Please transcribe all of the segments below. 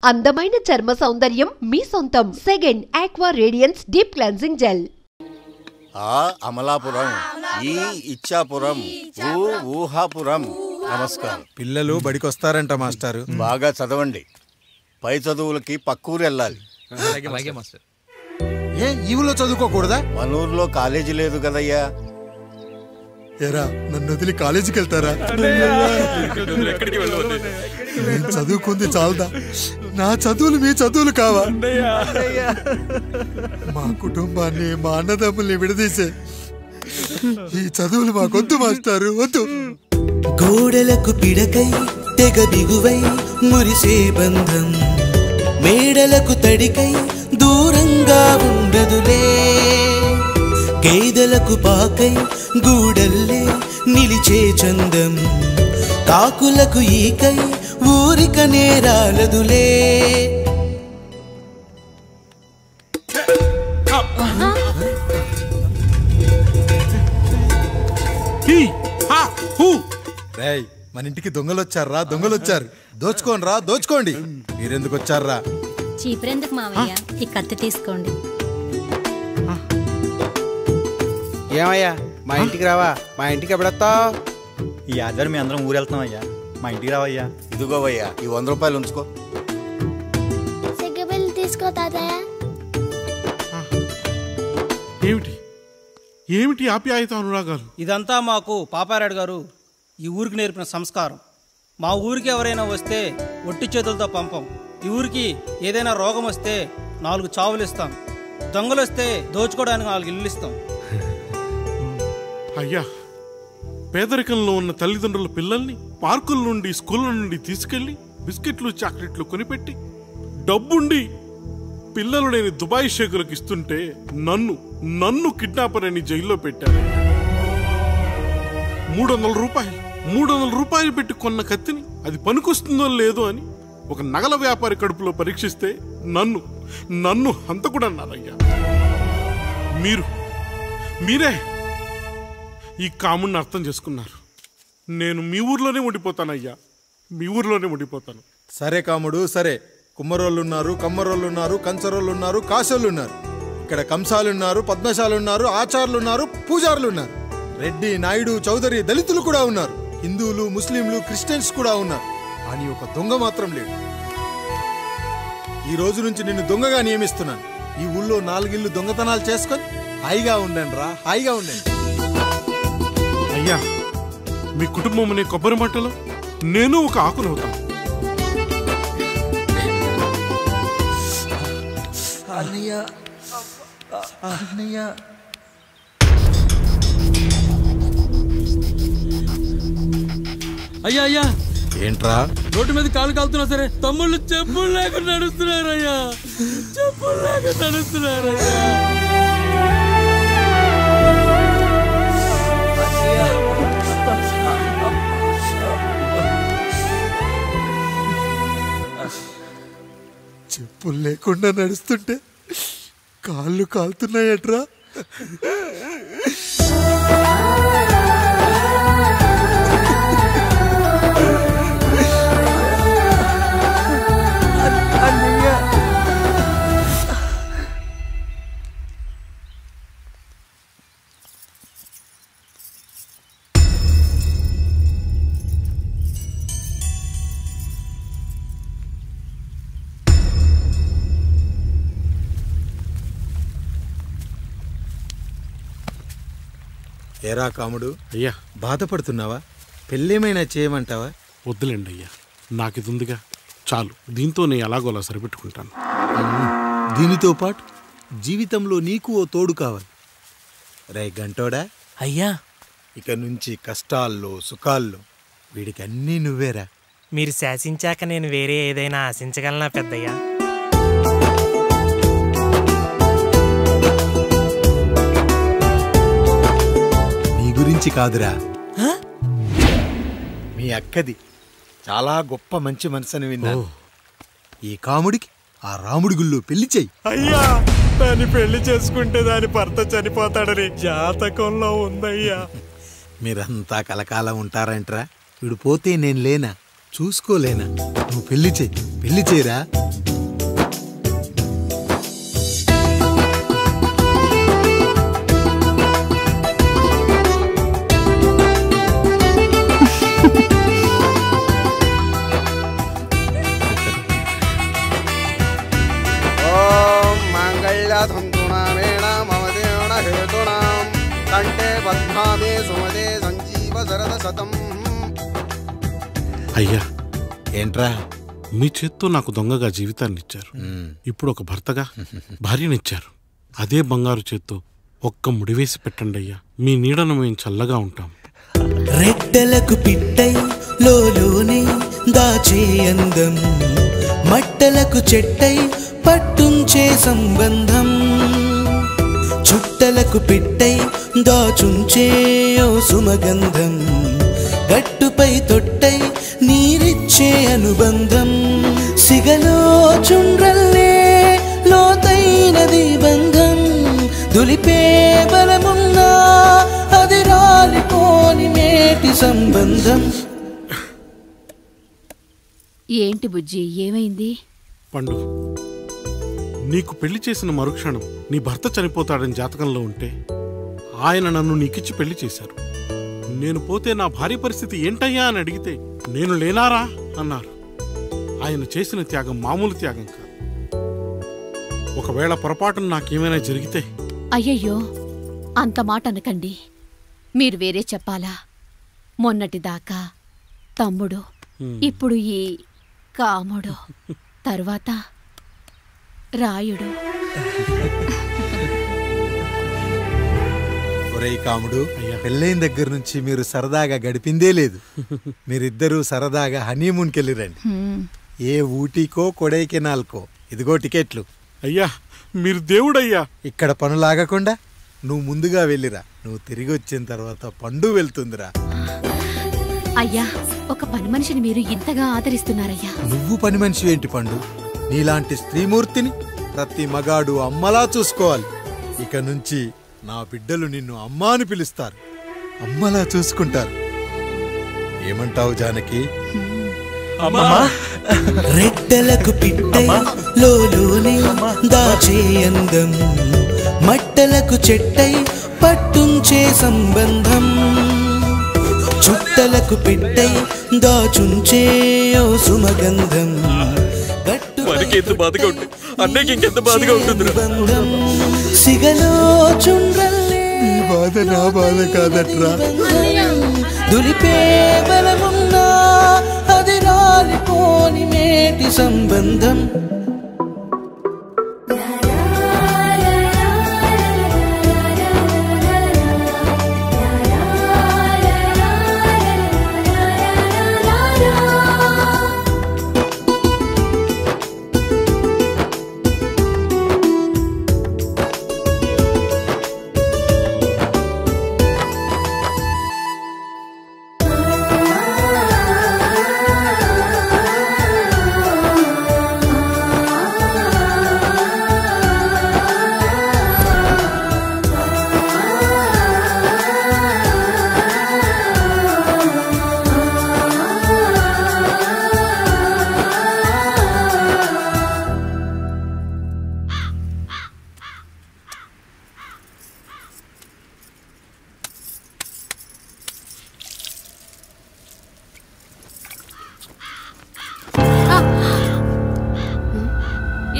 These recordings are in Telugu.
అందమైన చర్మ సౌందర్యం మీ సొంతం. Second aqua radiance deep cleansing gel. Amalapuram, ఈ ఇచ్చాపురం, ఊహాపురం. నమస్కారం. పిల్లలు బడికొస్తారంట మాస్టారు. బాగా చదవండి. పై చదువులకి పక్కూరు వెళ్ళాలి. ఏ ఈ ఊళ్ళో చదువుకోకూడదా? మన ఊర్లో కాలేజీ లేదు కదయ్యా. ఎరా నన్ను వదిలి కాలేజీకి వెళ్తారా? నేను చదువుకుంది చాలదా? నా చదువులు మీ చదువులు కావా? మా కుటుంబాన్ని, మా అన్నదమ్ముల్ని విడదీసే ఈ చదువులు మాకొద్దు మాస్టారు, వద్దు. గోడలకు పిడకై తెగ బిగువై మురిసే బంధం, మేడలకు తడికై దూరంగా ఉండదులే. కేదలకు పాకై గూడల్లే నిలిచే చందం, కాకులకు ఈకై ఊరిక నేరాలదులే. రేయ్ మన ఇంటికి దొంగలొచ్చారా? దొంగలొచ్చారు. దోచుకోండి రా, దోచుకోండి. మీరెందుకు వచ్చారా? చీపురెందుకు మావయ్య, ఈ కత్తి తీసుకోండి. ఏమయ్యా మా ఇంటికి రావా? మా ఇంటికి ఎప్పుడొస్తావు? ఈ ఆధారం మీ అందరం ఊరు వెళ్తున్నాం అయ్యా, మా ఇంటికి రావయ్యా. ఇదిగోవయ్యా, ఈ 100 రూపాయలు ఉంచుకో. తీసుకో తాతయ్య. ఏమిటి ఏమిటి ఆప్యాయత అనురాగాలు? ఇదంతా మాకు పాపారాయుడు గారు ఈ ఊరికి నేర్పిన సంస్కారం. మా ఊరికి ఎవరైనా వస్తే ఒట్టి చేతులతో పంపం. ఈ ఊరికి ఏదైనా రోగం వస్తే 4 చావులు ఇస్తాం. దొంగలు వస్తే దోచుకోవడానికి 4 ఇల్లు ఇస్తాం. అయ్యా, పేదరికంలో ఉన్న తల్లిదండ్రుల పిల్లల్ని పార్కుల నుండి, స్కూళ్ళ నుండి తీసుకెళ్లి బిస్కెట్లు, చాక్లెట్లు కొనిపెట్టి డబ్బుండి పిల్లలు లేని దుబాయ్ షేకులకు ఇస్తుంటే నన్ను కిడ్నాపర్ అని జైల్లో పెట్టారు. 300 రూపాయలు పెట్టి కొన్న కత్తిని అది పనికొస్తుందో లేదో అని ఒక నగల వ్యాపారి కడుపులో పరీక్షిస్తే నన్ను హంతకుడు అన్నారయ్యా. మీరే ఈ కాముడిని అర్థం చేసుకున్నారు. నేను మీ ఊర్లోనే ఉండిపోతానయ్యా, మీ ఊర్లోనే ఉండిపోతాను. సరే కాముడు, సరే. కుమ్మరోళ్ళున్నారు, కమ్మరోళ్ళున్నారు, కంచరోళ్ళున్నారు, కాశోళ్ళున్నారు. ఇక్కడ కంసాలున్నారు, పద్మశాలున్నారు, ఆచార్యులున్నారు, పూజారులున్నారు. రెడ్డి, నాయుడు, చౌదరి, దళితులు కూడా ఉన్నారు. హిందువులు, ముస్లింలు, క్రిస్టియన్స్ కూడా ఉన్నారు. కానీ ఒక దొంగ మాత్రం లేడు. ఈ రోజు నుంచి నిన్ను దొంగగా నియమిస్తున్నాను. ఈ ఊళ్ళో 4 ఇళ్ళు దొంగతనాలు చేసుకొని హాయిగా ఉండండి రా, హాయిగా ఉండండి. అయ్యా, మీ కుటుంబం అనే కొబ్బరి మట్టలో నేను ఒక ఆకునవుతాను. అయ్యా అయ్యా, ఏంట్రా రోడ్డు మీద కాలు కాలుతున్నా సరే తమ్ముళ్ళు చెప్పులు లేకుండా నడుస్తున్నారయ్యా, చెప్పులు లేకుండా నడుస్తున్నారయ్యా. చెప్పులు లేకుండా నడుస్తుంటే కాళ్ళు కాలుతున్నాయట్రా. ఏరా కాముడు, అయ్యా బాధపడుతున్నావా? పెళ్ళేమైనా చేయమంటావా? వద్దులేండి అయ్యా, నాకు ఇది ఉందిగా చాలు. దీంతో నేను ఎలాగోలా సరిపెట్టుకుంటాను. దీనితో పాటు జీవితంలో నీకు ఓ తోడు కావాలి. రే గంటోడా అయ్యా, ఇక నుంచి కష్టాల్లో సుఖాల్లో వీడికి అన్నీ నువ్వేరా. మీరు శాసించాక నేను వేరే ఏదైనా ఆశించగలనా పెద్దయ్యా? నీ గురించి కాదురా, మీ అక్కది. చాలా గొప్ప మంచి మనసుని విన్నాను. ఈ కాముడికి ఆ రాముడి గుళ్ళో పెళ్లి చెయ్యి. అయ్యా, దాన్ని పెళ్లి చేసుకుంటే దాని భర్త చనిపోతాడని జాతకంలో ఉందయ్యా. మీరంతా కలకాలం ఉంటారంట్రా. వీడు పోతే నేను లేనా, చూసుకోలేనా? నువ్వు పెళ్లి చెయ్యి. పెళ్లి చేయరా. అయ్యా, ఏంట్రా? మీ చేత్తో నాకు దొంగగా జీవితాన్ని ఇచ్చారు. ఇప్పుడు ఒక భర్తగా భార్యనిచ్చారు. అదే బంగారు చేత్తో ఒక్క ముడివేసి పెట్టండి అయ్యా. మీ నీడను మేము చల్లగా ఉంటాం. రెట్టలకు పిట్టై లోలోనే దాచే అందం, మట్టలకు చెట్టై పట్టుంచే సంబంధం, చుట్టలకు పిట్టై దాచుంచే ఓ సుమగంధం, గట్టుపై తొట్టై నీరిచ్చే అనుబంధం, సిగలో చుండ్రల్లే లోతైనది బంధం, దులిపే బలమున్నా అది రాలిపోని మేటి సంబంధం. ఏంటి బుజ్జి, ఏమైంది? పండు, నీకు పెళ్లి చేసిన మరుక్షణం నీ భర్త చనిపోతాడని జాతకంలో ఉంటే ఆయన నన్ను నీకిచ్చి పెళ్లి చేశారు. నేను పోతే నా భార్య పరిస్థితి ఏంటయ్యా అని అడిగితే నేను లేనారా అన్నారు. ఆయన చేసిన త్యాగం మామూలు త్యాగం కాదు. ఒకవేళ పొరపాటున నాకేమైనా జరిగితే? అయ్యయ్యో, అంత మాట అనకండి. మీరు వేరే చెప్పాలా? మొన్నటిదాకా తమ్ముడు, ఇప్పుడు ఈ కాముడు, తర్వాత రాయుడు. ఒరేయ్ కాముడు, పెళ్ళైన దగ్గర నుంచి మీరు సరదాగా గడిపిందే లేదు. మీరిద్దరూ సరదాగా హనీమూన్కి వెళ్ళిరండి. ఏ ఊటీకో కొడైకెనాల్కో. ఇదిగో టికెట్లు. అయ్యా, మీరు దేవుడయ్యా. ఇక్కడ పనులాగకుండా నువ్వు ముందుగా వెళ్ళిరా. నువ్వు తిరిగి వచ్చిన తర్వాత పండు వెళ్తుందిరా. అయ్యా, ఒక పని మనిషిని మీరు ఇంతగా ఆదరిస్తున్నారయ్యా. నువ్వు పని మనిషి ఏంటి పండు? నీలాంటి స్త్రీమూర్తిని ప్రతి మగాడు అమ్మలా చూసుకోవాలి. ఇక నుంచి నా బిడ్డలు నిన్ను అమ్మా అని పిలుస్తారు, అమ్మలా చూసుకుంటారు. ఏమంటావు జానకి? రెట్టలకు పిట్టై లోలోనే దాచే అందం, మట్టలకు చెట్టై పట్టుంచే సంబంధం, చుట్టలకు పిట్టై దాచుంచే ఓ సుమగంధం, ఎంత బాధగా ఉంటుంది అన్నయ్యకి ఇంకెంత బాధగా ఉంటుంది. సిగలో చుండ్రల్లే ఈ బాధ నా బాధ కాదట్రా. దులిపే బలమున్నా అది రాలిపోని మేటి సంబంధం.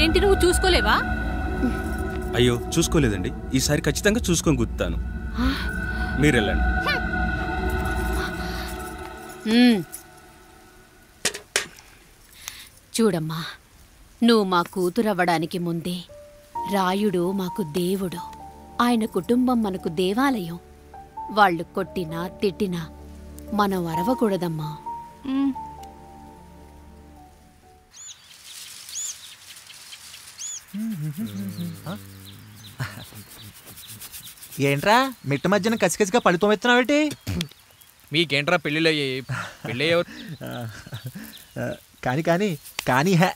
ఏంటి, నువ్వు చూసుకోలేవా? అయ్యో, చూసుకోలేదండి. ఈసారి ఖచ్చితంగా చూసుకొని గుర్తాను. మీరు వెళ్ళండి. చూడమ్మా, నువ్వు మా కూతురవ్వడానికి ముందే రాయుడు మాకు దేవుడు. ఆయన కుటుంబం మనకు దేవాలయం. వాళ్ళు కొట్టినా తిట్టినా మనం అరవకూడదమ్మా. ఏంట్రా మిట్ట మధ్యన కసికసిగా పడితోమెత్తున్నావేటి? మీకేంట్రా పెళ్ళిళ్ళు అయ్యాయి? పెళ్ళి కానీ కానీ కానీ హే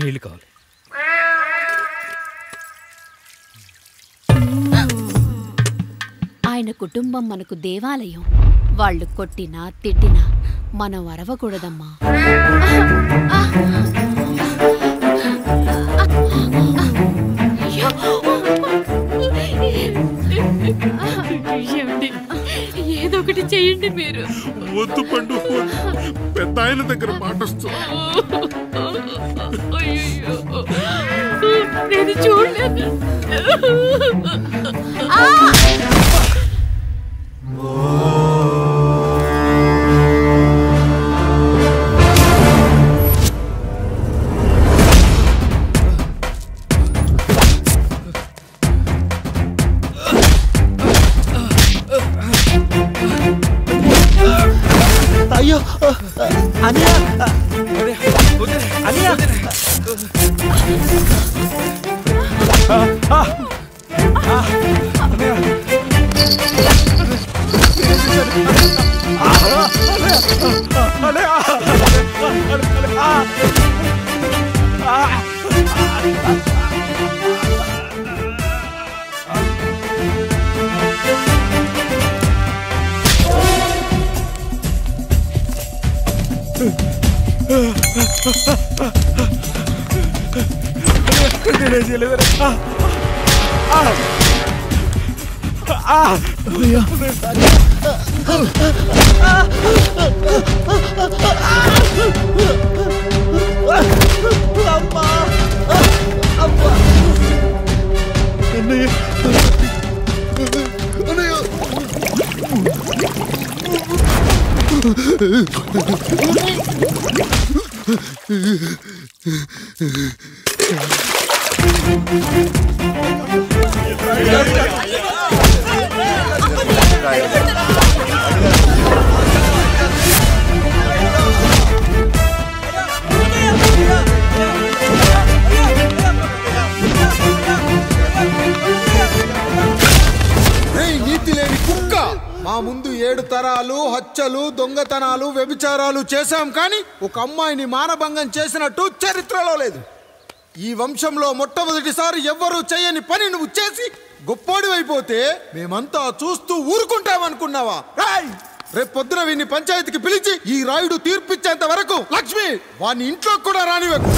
నీళ్లు కావాలి. ఆయన కుటుంబం మనకు దేవాలయం. వాళ్ళు కొట్టినా తిట్టినా మనం అరవకూడదమ్మా. ఏదో ఒకటి చెయ్యండి మీరు. వద్దు పండు, పెద్ద ఆయన దగ్గర మాట వస్తుంది. నేను చూడలేదు. అయ్యో అనియా అనియా నీతి లేని కుక్క, మా ముందు 7 తరాలు హత్యలు, దొంగతనాలు, వ్యభిచారాలు చేశాం, కానీ ఒక అమ్మాయిని మానభంగం చేసినట్టు చరిత్రలో లేదు. ఈ వంశంలో మొట్టమొదటిసారి ఎవ్వరూ చేయని పని నువ్వు చేసి గొప్పోడివైపోతే మేమంతా చూస్తూ ఊరుకుంటామనుకున్నావా? రేపు పొద్దున వీడిని పంచాయతీకి పిలిచి ఈ రాయుడు తీర్పిచ్చేంత వరకు లక్ష్మి వాడిని ఇంట్లో కూడా రానివ్వకు.